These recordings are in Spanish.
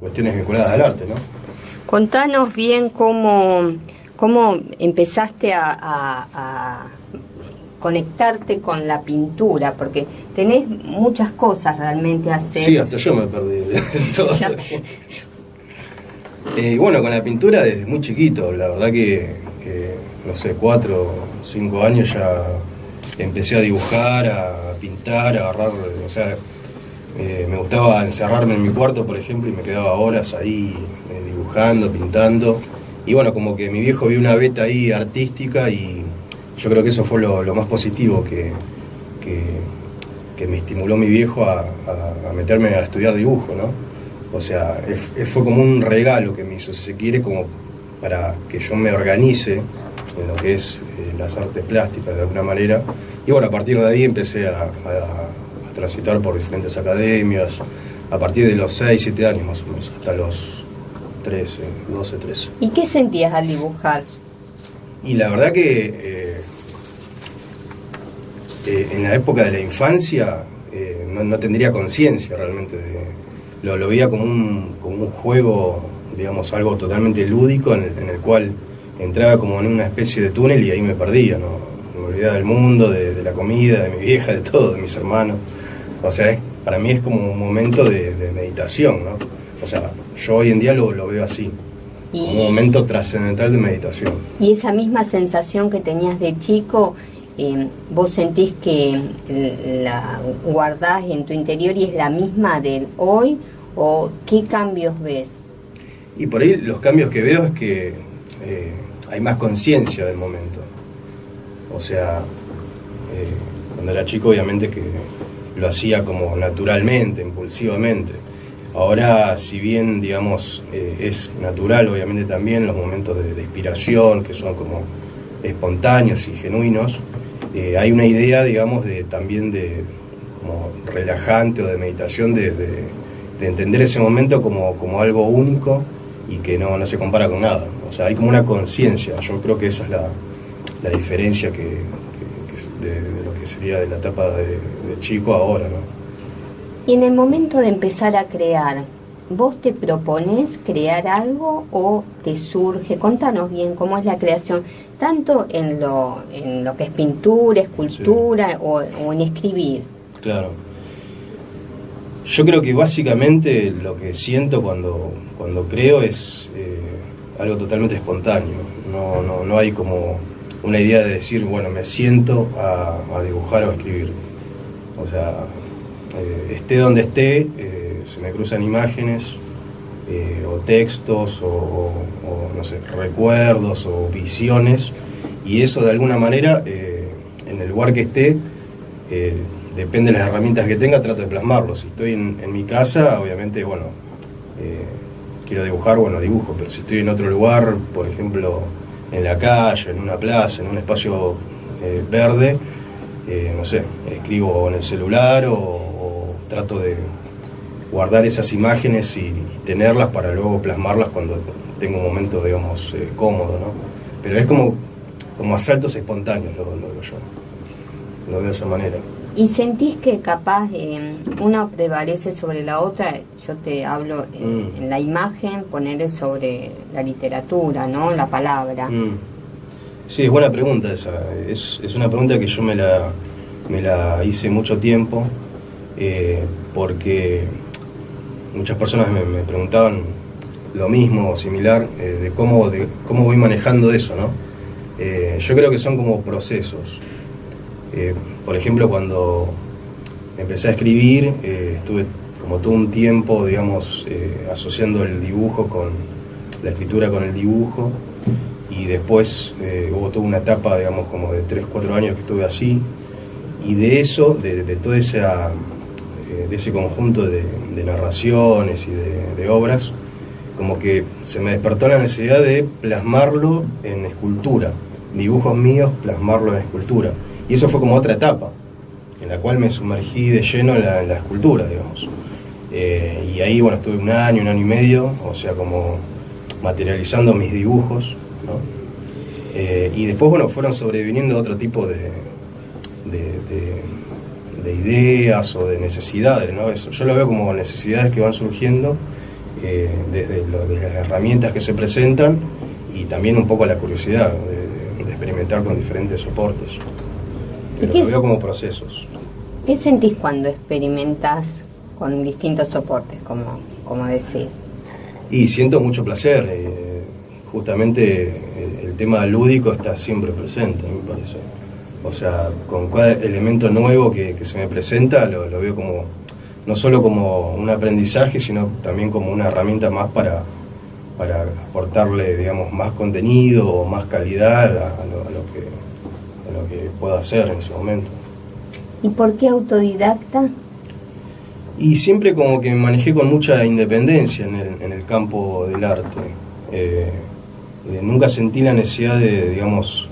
cuestiones vinculadas al arte, ¿no? Contanos bien cómo empezaste a conectarte con la pintura, porque tenés muchas cosas realmente a hacer. Sí, hasta yo me perdí de todo. Bueno, con la pintura desde muy chiquito, la verdad que, no sé, 4 o 5 años ya empecé a dibujar, a pintar, a agarrar, o sea, me gustaba encerrarme en mi cuarto, por ejemplo, y me quedaba horas ahí dibujando, pintando, y bueno, como que mi viejo vio una veta ahí artística y yo creo que eso fue lo más positivo que me estimuló mi viejo a meterme a estudiar dibujo, ¿no? O sea, fue como un regalo que me hizo, si se quiere, como para que yo me organice en lo que es las artes plásticas de alguna manera. Y bueno, a partir de ahí empecé a transitar por diferentes academias, a partir de los 6, 7 años más o menos, hasta los 13, 12, 13. ¿Y qué sentías al dibujar? Y la verdad que en la época de la infancia no tendría conciencia realmente lo veía como un juego, digamos, algo totalmente lúdico en el cual entraba como en una especie de túnel y ahí me perdía, ¿no? Me olvidaba del mundo, de la comida, de mi vieja, de todo, de mis hermanos. O sea, para mí es como un momento de meditación, ¿no? O sea, yo hoy en día lo veo así, como un momento trascendental de meditación. ¿Y esa misma sensación que tenías de chico, vos sentís que la guardás en tu interior y es la misma del hoy, o qué cambios ves? Y por ahí los cambios que veo es que hay más conciencia del momento. O sea, cuando era chico obviamente que lo hacía como naturalmente, impulsivamente. Ahora, si bien, digamos, es natural obviamente también los momentos de inspiración, que son como espontáneos y genuinos, hay una idea, digamos, también de como relajante o de meditación, de entender ese momento como algo único y que no se compara con nada. O sea, hay como una conciencia. Yo creo que esa es la diferencia de lo que sería de la etapa de chico a ahora, ¿no? Y en el momento de empezar a crear, ¿vos te propones crear algo o te surge? Contanos bien cómo es la creación, tanto en lo que es pintura, escultura, sí, o en escribir. Claro. Yo creo que básicamente lo que siento cuando creo es algo totalmente espontáneo. No hay como una idea de decir, bueno, me siento a dibujar o a escribir. O sea, esté donde esté, se me cruzan imágenes o textos o no sé, recuerdos o visiones, y eso de alguna manera, en el lugar que esté, depende de las herramientas que tenga, trato de plasmarlo. Si estoy en mi casa, obviamente, bueno, quiero dibujar, bueno, dibujo, pero si estoy en otro lugar, por ejemplo, en la calle, en una plaza, en un espacio verde, no sé, escribo en el celular o trato de guardar esas imágenes y tenerlas para luego plasmarlas cuando tengo un momento, digamos, cómodo, ¿no? Pero es como asaltos espontáneos, lo veo yo. Lo veo de esa manera. ¿Y sentís que capaz una prevalece sobre la otra? Yo te hablo en la imagen, poner sobre la literatura, ¿no? La palabra. Sí, es buena pregunta esa. Es una pregunta que yo me la hice mucho tiempo, porque muchas personas me preguntaban lo mismo o similar, de cómo voy manejando eso, ¿no? Yo creo que son como procesos. Por ejemplo, cuando empecé a escribir, estuve como todo un tiempo, digamos, asociando el dibujo con la escritura con el dibujo, y después hubo toda una etapa, digamos, como de 3, 4 años que estuve así, y de eso, de todo de ese conjunto de narraciones y de obras, como que se me despertó la necesidad de plasmarlo en escultura, dibujos míos, plasmarlo en escultura. Y eso fue como otra etapa, en la cual me sumergí de lleno en la escultura, digamos. Y ahí, bueno, estuve un año y medio, o sea, como materializando mis dibujos, ¿no? Y después, bueno, fueron sobreviniendo otro tipo de ideas o de necesidades, ¿no? Eso, yo lo veo como necesidades que van surgiendo desde las herramientas que se presentan y también un poco la curiosidad de experimentar con diferentes soportes. Pero lo veo como procesos. ¿Qué sentís cuando experimentas con distintos soportes, como decís? Y siento mucho placer. Justamente el tema lúdico está siempre presente, me parece. O sea, con cada elemento nuevo que se me presenta, lo veo como no solo como un aprendizaje, sino también como una herramienta más para aportarle, digamos, más contenido o más calidad a lo que puedo hacer en ese momento. ¿Y por qué autodidacta? Y siempre como que me manejé con mucha independencia en el campo del arte. Nunca sentí la necesidad de, digamos,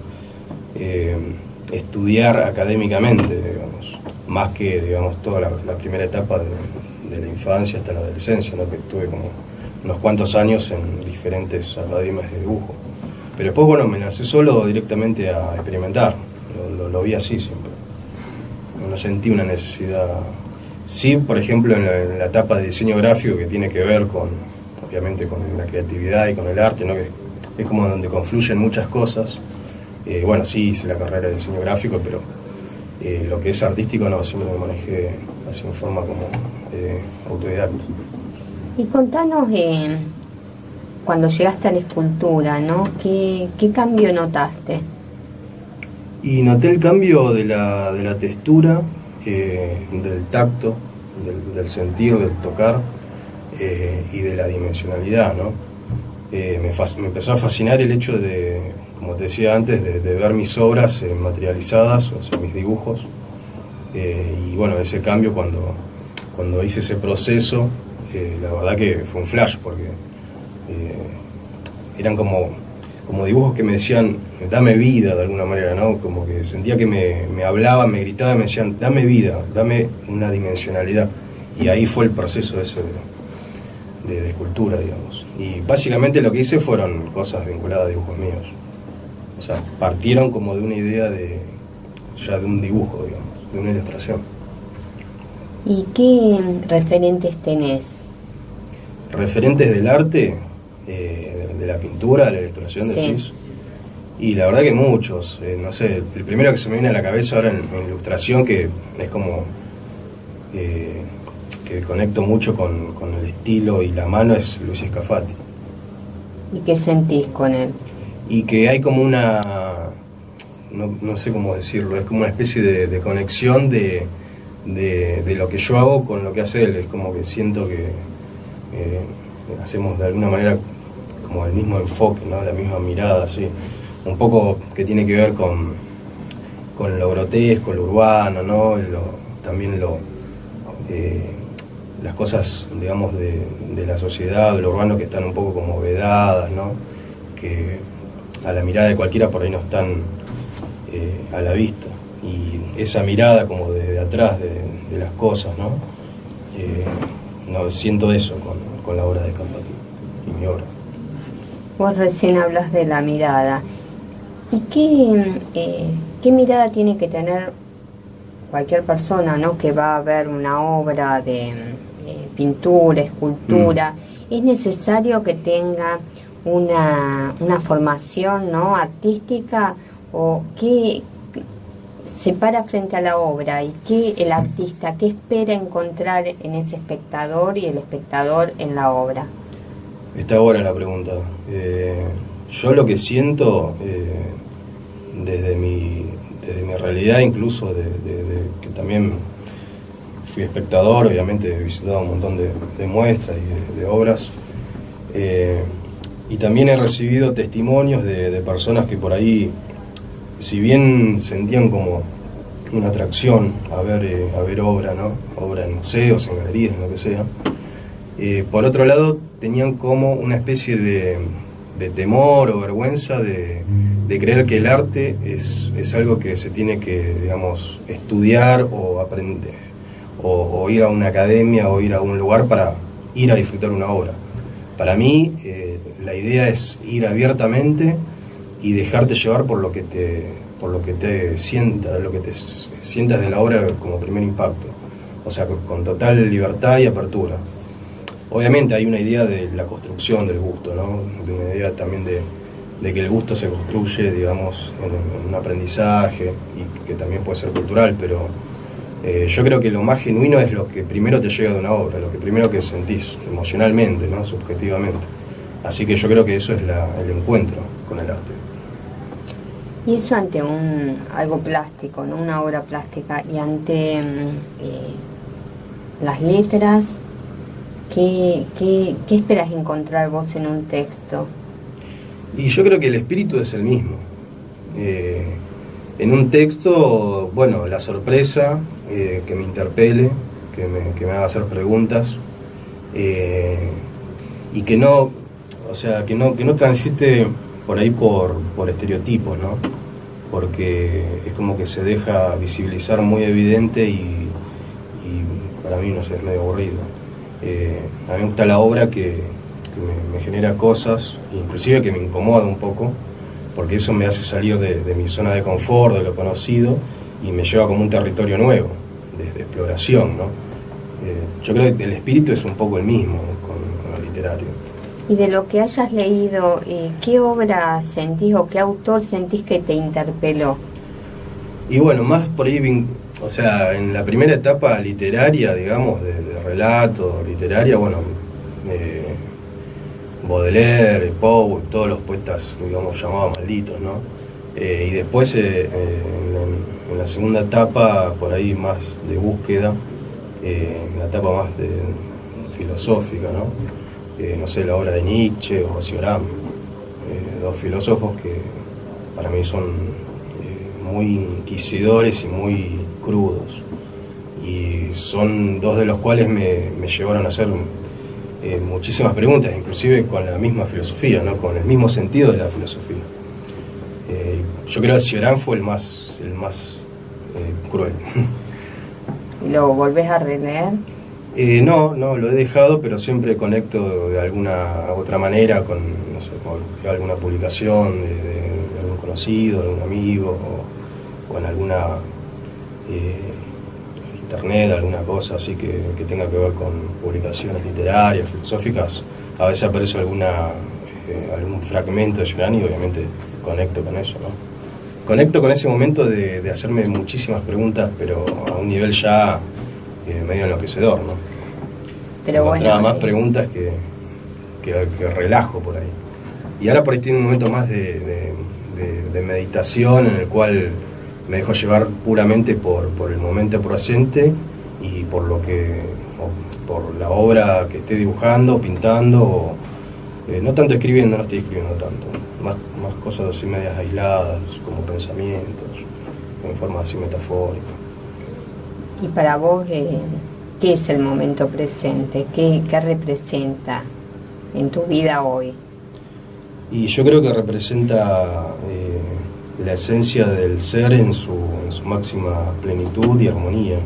estudiar académicamente, digamos, más que, digamos, toda la primera etapa de la infancia hasta la adolescencia, ¿no? Que tuve como unos cuantos años en diferentes academias de dibujo. Pero después, bueno, me lancé solo directamente a experimentar, lo vi así siempre. No sentí una necesidad. Sí, por ejemplo, en la etapa de diseño gráfico, que tiene que ver con, obviamente, con la creatividad y con el arte, ¿no? Que es como donde confluyen muchas cosas. Bueno, sí hice la carrera de diseño gráfico, pero lo que es artístico no, siempre me manejé así en forma como autodidacta. Y contanos, cuando llegaste a la escultura, ¿no? ¿Qué cambio notaste? Y noté el cambio de la textura, del tacto, del sentir, del tocar y de la dimensionalidad, ¿no? Me empezó a fascinar el hecho de, como te decía antes, de ver mis obras materializadas, o sea, mis dibujos. Y bueno, ese cambio cuando hice ese proceso, la verdad que fue un flash, porque eran como dibujos que me decían, dame vida de alguna manera, ¿no? Como que sentía que me hablaban, me gritaban, me decían, dame vida, dame una dimensionalidad. Y ahí fue el proceso ese de escultura, digamos. Y básicamente lo que hice fueron cosas vinculadas a dibujos míos. O sea, partieron como de una idea ya de un dibujo, digamos, de una ilustración. ¿Y qué referentes tenés? Referentes del arte, de la pintura, de la ilustración, sí. Decís. Y la verdad que muchos, no sé, el primero que se me viene a la cabeza ahora en ilustración, que es como que conecto mucho con el estilo y la mano, es Luis Scafati. ¿Y qué sentís con él? Y que hay como una, no sé cómo decirlo, es como una especie de conexión de lo que yo hago con lo que hace él. Es como que siento que hacemos de alguna manera como el mismo enfoque, ¿no? La misma mirada, así. Un poco que tiene que ver con lo grotesco, lo urbano, ¿no? También las cosas, digamos, de la sociedad, de lo urbano, que están un poco como vedadas, ¿no? Que a la mirada de cualquiera por ahí no están a la vista. Y esa mirada como desde atrás de las cosas, ¿no? No siento eso con la obra de Scafati y mi obra. Vos recién hablas de la mirada. ¿Y qué mirada tiene que tener cualquier persona, ¿no? Que va a ver una obra de pintura, escultura? ¿Es necesario que tenga una formación, ¿no? artística, o qué se para frente a la obra y qué el artista, qué espera encontrar en ese espectador y el espectador en la obra? Está buena la pregunta. Yo lo que siento desde mi realidad, incluso de que también fui espectador, obviamente he visitado un montón de muestras y de obras, y también he recibido testimonios de personas que por ahí, si bien sentían como una atracción a ver obra, ¿no? Obra en museos, en galerías, en lo que sea, por otro lado tenían como una especie de temor o vergüenza de creer que el arte es algo que se tiene que, digamos, estudiar o aprender, o ir a una academia o ir a un lugar para ir a disfrutar una obra. Para mí, la idea es ir abiertamente y dejarte llevar por lo que te sientas de la obra como primer impacto. O sea, con total libertad y apertura. obviamente hay una idea de la construcción del gusto, ¿no? De una idea también de que el gusto se construye, digamos, en un aprendizaje y que también puede ser cultural, pero yo creo que lo más genuino es lo que primero te llega de una obra, lo que primero que sentís emocionalmente, ¿no? Subjetivamente. Así que yo creo que eso es el encuentro con el arte. Y eso ante algo plástico, ¿no? Una obra plástica, y ante las letras, ¿qué esperas encontrar vos en un texto? Y yo creo que el espíritu es el mismo. En un texto, bueno, la sorpresa, que me interpele, que me haga hacer preguntas, y que no, o sea, que no transite por ahí por estereotipos, ¿no? Porque es como que se deja visibilizar muy evidente y para mí, no sé, es medio aburrido. A mí me gusta la obra que me genera cosas, inclusive que me incomoda un poco, porque eso me hace salir de mi zona de confort, de lo conocido, y me lleva como un territorio nuevo, de exploración, ¿no? Yo creo que el espíritu es un poco el mismo con lo literario. Y de lo que hayas leído, ¿qué obra sentís o qué autor sentís que te interpeló? Y bueno, más por ahí, o sea, en la primera etapa literaria, digamos, de relato literaria, bueno, Baudelaire, Poe, todos los poetas, digamos, llamados malditos, ¿no? Y después, en la segunda etapa, por ahí más de búsqueda, en la etapa más filosófica, ¿no? No sé, la obra de Nietzsche o Cioran, dos filósofos que para mí son muy inquisidores y muy crudos, y son dos de los cuales me llevaron a hacer muchísimas preguntas, inclusive con la misma filosofía, ¿no? Con el mismo sentido de la filosofía. Yo creo que Cioran fue el más cruel. ¿Lo volvés a releer? No, lo he dejado, pero siempre conecto de alguna otra manera con, no sé, con alguna publicación de algún conocido, de algún amigo, o en alguna internet, alguna cosa así que tenga que ver con publicaciones literarias, filosóficas. A veces aparece algún fragmento de Cioran y obviamente conecto con eso, ¿no? Conecto con ese momento de hacerme muchísimas preguntas, pero a un nivel ya medio enloquecedor, ¿no? Pero encontraba bueno, más preguntas que relajo por ahí. Y ahora por ahí tiene un momento más de meditación, en el cual me dejo llevar puramente por el momento presente y por por la obra que esté dibujando, pintando, no tanto escribiendo, no estoy escribiendo tanto, más cosas así medias aisladas, como pensamientos, en forma así metafórica. y para vos, ¿qué es el momento presente? ¿Qué representa en tu vida hoy? Y yo creo que representa la esencia del ser en su máxima plenitud y armonía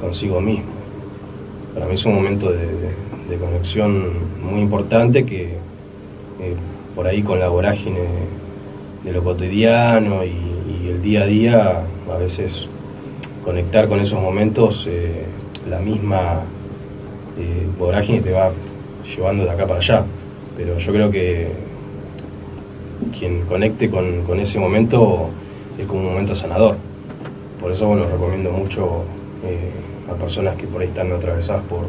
consigo mismo. Para mí es un momento de conexión muy importante que por ahí con la vorágine de lo cotidiano y el día a día, a veces conectar con esos momentos, la misma vorágine te va llevando de acá para allá. Pero yo creo que quien conecte con ese momento es como un momento sanador. Por eso, bueno, recomiendo mucho a personas que por ahí están atravesadas por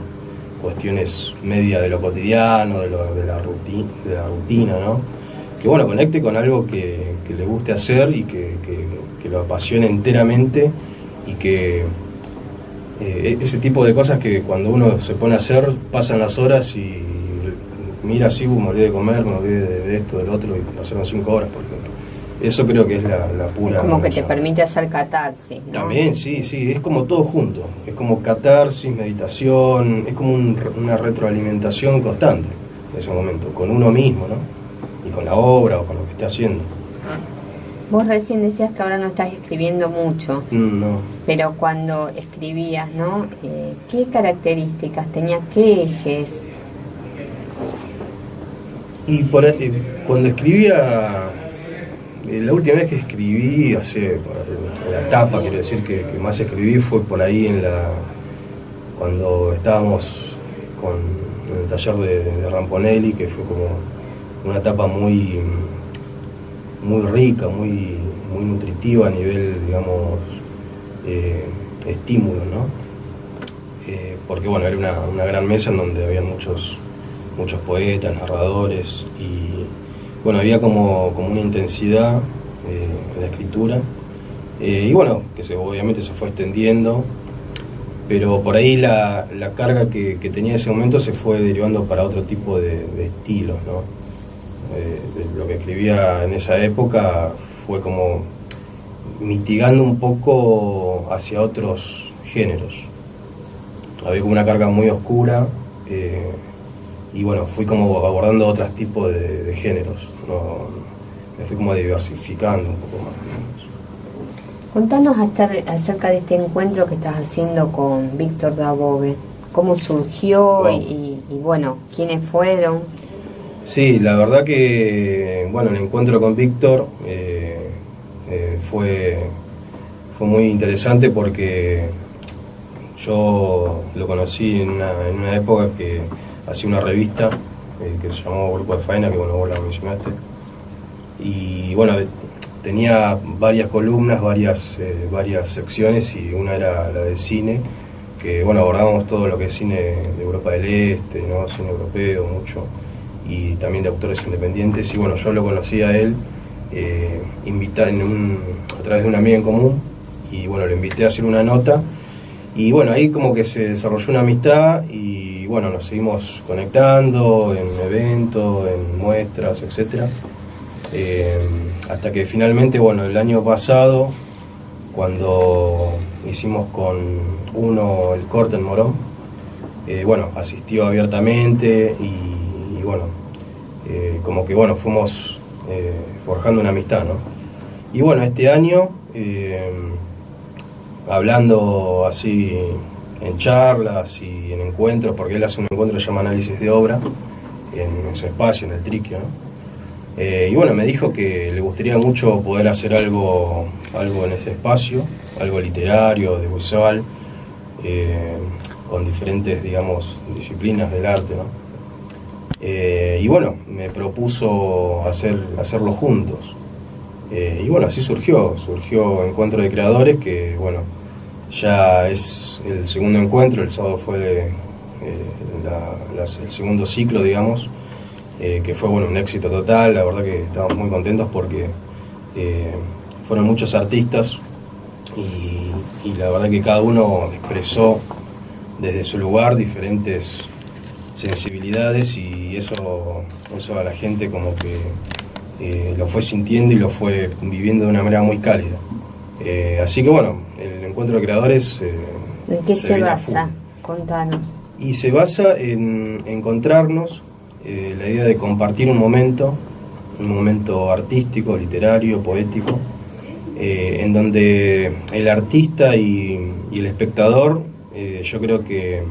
cuestiones media de lo cotidiano, de la rutina, ¿no? Que, bueno, conecte con algo que le guste hacer y que lo apasione enteramente, y que ese tipo de cosas que cuando uno se pone a hacer, pasan las horas y mira así, me olvidé de comer, me olvidé de esto, del otro, y pasaron 5 horas, por ejemplo. Eso creo que es la pura... Es como que te permite hacer catarsis, ¿no? También, sí, es como todo junto. Es como catarsis, meditación, es como una retroalimentación constante en ese momento, con uno mismo, ¿no? Y con la obra o con lo que esté haciendo. Vos recién decías que ahora no estás escribiendo mucho. No. Pero cuando escribías, ¿no? ¿Qué características tenía? ¿Qué ejes? Y cuando escribía, la última vez que escribí, la etapa, quiero decir, que más escribí fue por ahí cuando estábamos con en el taller de Ramponelli, que fue como una etapa muy rica, muy nutritiva a nivel, digamos, estímulo, ¿no? Porque bueno, era una gran mesa en donde había muchos poetas, narradores, y bueno, había como una intensidad en la escritura, y bueno, que obviamente se fue extendiendo, pero por ahí la carga que tenía en ese momento se fue derivando para otro tipo de estilos, ¿no? De lo que escribía en esa época fue como mitigando un poco hacia otros géneros. Había como una carga muy oscura, y bueno, fui como abordando otros tipos de géneros, ¿no? Me fui como diversificando un poco más, digamos. Contanos acerca de este encuentro que estás haciendo con Víctor Dabove. ¿Cómo surgió? Wow. Y bueno, ¿quiénes fueron? Sí, la verdad que bueno, el encuentro con Víctor fue muy interesante porque yo lo conocí en una época que hacía una revista que se llamó Grupo de Faena, que bueno, vos la mencionaste, y bueno, tenía varias columnas, varias secciones, y una era la de cine, que bueno, abordábamos todo lo que es cine de Europa del Este, ¿no? Cine europeo mucho, y también de autores independientes. Y bueno, yo lo conocí a él a través de una amiga en común, y bueno, lo invité a hacer una nota, y bueno, ahí como que se desarrolló una amistad, y bueno, nos seguimos conectando en eventos, en muestras, etcétera, hasta que finalmente, bueno, el año pasado, cuando hicimos con uno el corte en Morón, bueno, asistió abiertamente, y bueno, como que bueno, fuimos forjando una amistad, ¿no? Y bueno, este año, hablando así en charlas y en encuentros, porque él hace un encuentro que se llama Análisis de Obra, en su espacio, en el Triquio, ¿no? Y bueno, me dijo que le gustaría mucho poder hacer algo en ese espacio, algo literario, audiovisual, con diferentes, digamos, disciplinas del arte, ¿no? Y bueno, me propuso hacerlo juntos. Y bueno, así surgió Encuentro de Creadores, que bueno, ya es el segundo encuentro. El sábado fue el segundo ciclo, digamos, que fue bueno, un éxito total. La verdad que estamos muy contentos porque fueron muchos artistas, y la verdad que cada uno expresó desde su lugar diferentes sensibilidades, y eso a la gente como que lo fue sintiendo y lo fue viviendo de una manera muy cálida. Así que bueno, el Encuentro de Creadores ¿en qué se basa? Contanos. Y se basa en encontrarnos, la idea de compartir un momento artístico, literario, poético, en donde el artista y el espectador, yo creo que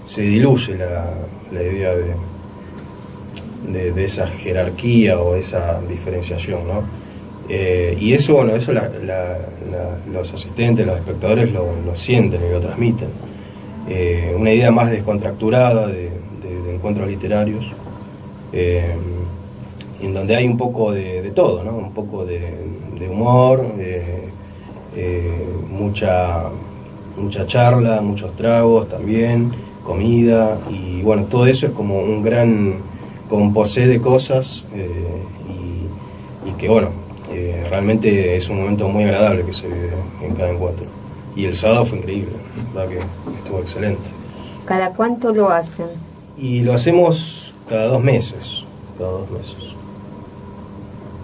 se diluye la idea de esa jerarquía o esa diferenciación, ¿no? Y eso, bueno, los asistentes, los espectadores lo sienten y lo transmiten. Una idea más descontracturada de encuentros literarios, en donde hay un poco de todo, ¿no? Un poco de humor, mucha charla, muchos tragos también, comida, y bueno, todo eso es como un gran composé de cosas, y que bueno, realmente es un momento muy agradable que se vive en cada encuentro. Y el sábado fue increíble, la verdad que estuvo excelente. ¿Cada cuánto lo hacen? Y lo hacemos cada 2 meses.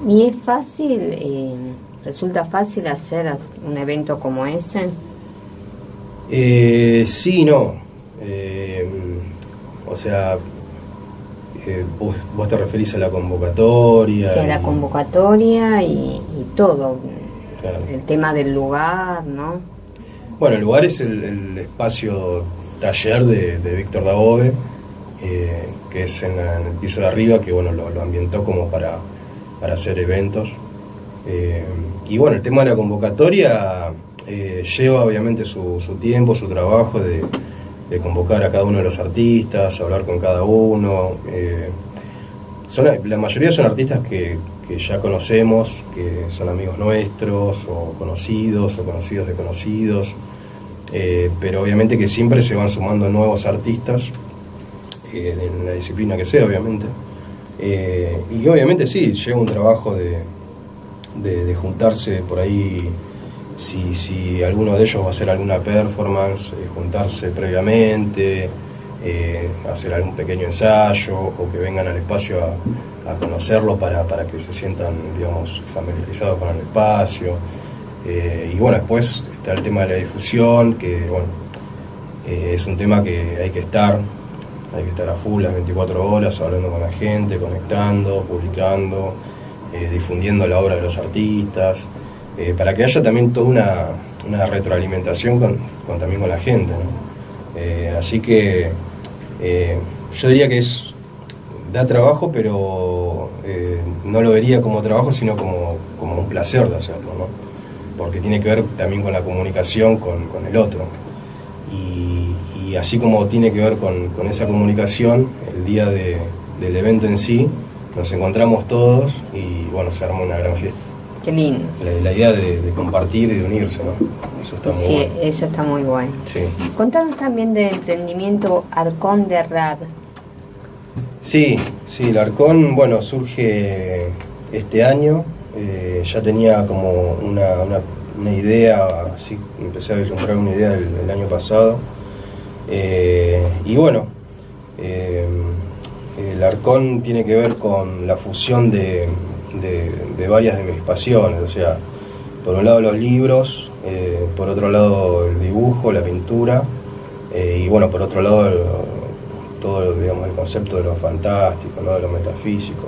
¿Y es fácil, resulta fácil hacer un evento como ese? Sí y no. O sea, vos te referís a la convocatoria. Sí, a la convocatoria y todo. Claro. El tema del lugar, ¿no? Bueno, el lugar es el espacio taller de Víctor Dabove, que es en el piso de arriba, que bueno, lo ambientó como para hacer eventos. Y bueno, el tema de la convocatoria lleva obviamente su tiempo, su trabajo convocar a cada uno de los artistas, hablar con cada uno. La mayoría son artistas que ya conocemos, que son amigos nuestros, o conocidos de conocidos, pero obviamente que siempre se van sumando nuevos artistas, en la disciplina que sea, obviamente. Y obviamente sí, lleva un trabajo de juntarse por ahí, si alguno de ellos va a hacer alguna performance, juntarse previamente, hacer algún pequeño ensayo, o que vengan al espacio a conocerlo para que se sientan, digamos, familiarizados con el espacio. Y bueno, después está el tema de la difusión, que bueno, es un tema que hay que estar a full las 24 horas, hablando con la gente, conectando, publicando, difundiendo la obra de los artistas, para que haya también toda una retroalimentación también con la gente, ¿no? Así que yo diría que da trabajo, pero no lo vería como trabajo, sino como un placer de hacerlo, ¿no? Porque tiene que ver también con la comunicación con el otro. Y así como tiene que ver con esa comunicación, el día del evento en sí, nos encontramos todos y bueno, se arma una gran fiesta. Qué lindo. La idea de compartir y de unirse, ¿no? Eso está muy bueno. Sí, eso está muy bueno. Sí. Contanos también del emprendimiento Arcón de Rad. Sí, el Arcón, bueno, surge este año. Ya tenía como una idea, así empecé a vislumbrar una idea el año pasado. Y bueno, el Arcón tiene que ver con la fusión de varias de mis pasiones, o sea, por un lado los libros, por otro lado el dibujo, la pintura, y bueno, por otro lado todo, digamos, el concepto de lo fantástico, ¿no? De lo metafísico.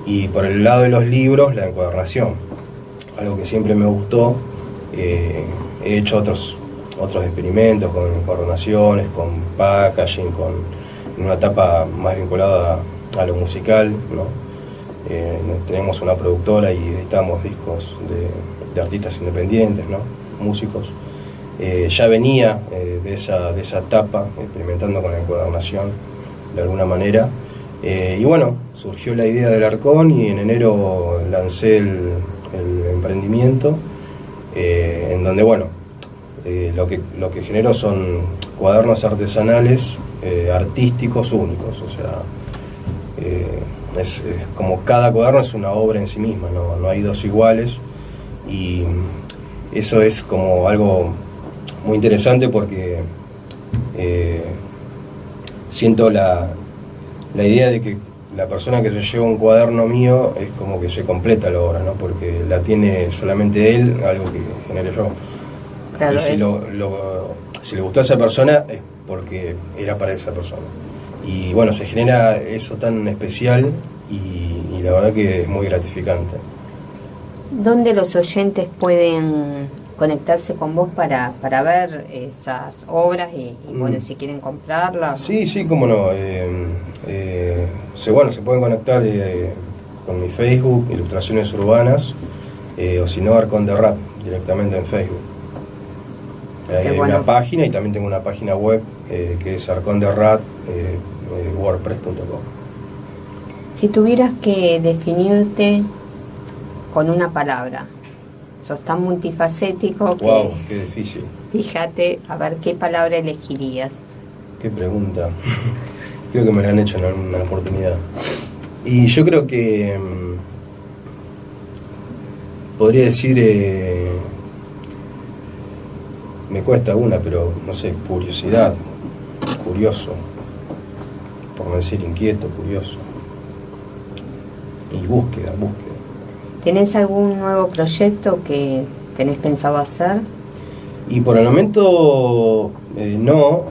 Y por el lado de los libros, la encuadernación, algo que siempre me gustó. He hecho otros experimentos con encuadernaciones, con packaging, en una etapa más vinculada a lo musical, ¿no? Tenemos una productora y editamos discos de artistas independientes, ¿no? Músicos. Ya venía de esa etapa, experimentando con la encuadernación de alguna manera. Y bueno, surgió la idea del Arcón y en enero lancé el emprendimiento, en donde bueno, lo que genero son cuadernos artesanales, artísticos únicos, o sea, es como cada cuaderno es una obra en sí misma, no hay dos iguales, y eso es como algo muy interesante porque siento la idea de que la persona que se lleva un cuaderno mío es como que se completa la obra, ¿no? Porque la tiene solamente él, algo que genere yo. Claro, y si le gustó a esa persona es porque era para esa persona. Y bueno, se genera eso tan especial y la verdad que es muy gratificante. ¿Dónde los oyentes pueden conectarse con vos para ver esas obras y bueno, si quieren comprarlas? Sí, cómo no. Se pueden conectar con mi Facebook, Ilustraciones Urbanas, o si no, Arcón de Rad, directamente en Facebook. Hay una página y también tengo una página web que es arconderrad, wordpress.com. Si tuvieras que definirte con una palabra, sos tan multifacético que... Wow, qué difícil. Fíjate, a ver qué palabra elegirías. Qué pregunta. Creo que me la han hecho en alguna oportunidad. Y yo creo que podría decir, me cuesta una, pero no sé, curiosidad, curioso, por no decir inquieto, curioso. Y búsqueda. ¿Tenés algún nuevo proyecto que tenés pensado hacer? Y por el momento no,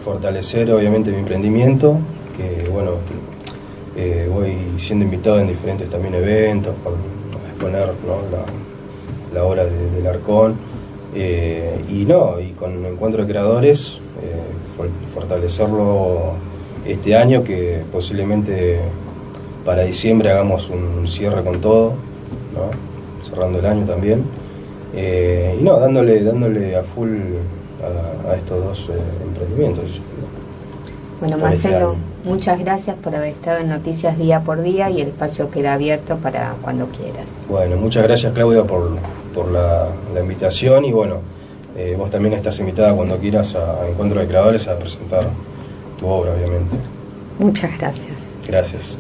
fortalecer obviamente mi emprendimiento, que bueno, voy siendo invitado en diferentes también eventos a exponer, ¿no? la obra del Arcón, y con Encuentro de Creadores, fortalecerlo este año, que posiblemente para diciembre hagamos un cierre con todo, ¿no? Cerrando el año también, y dándole a full a estos dos emprendimientos. Bueno, por este Marcelo, año. muchas gracias por haber estado en Noticias Día por Día y el espacio queda abierto para cuando quieras. Bueno, muchas gracias, Claudia, por la invitación, y bueno, vos también estás invitada cuando quieras a Encuentro de Creadores a presentar tu obra, obviamente. Muchas gracias. Gracias.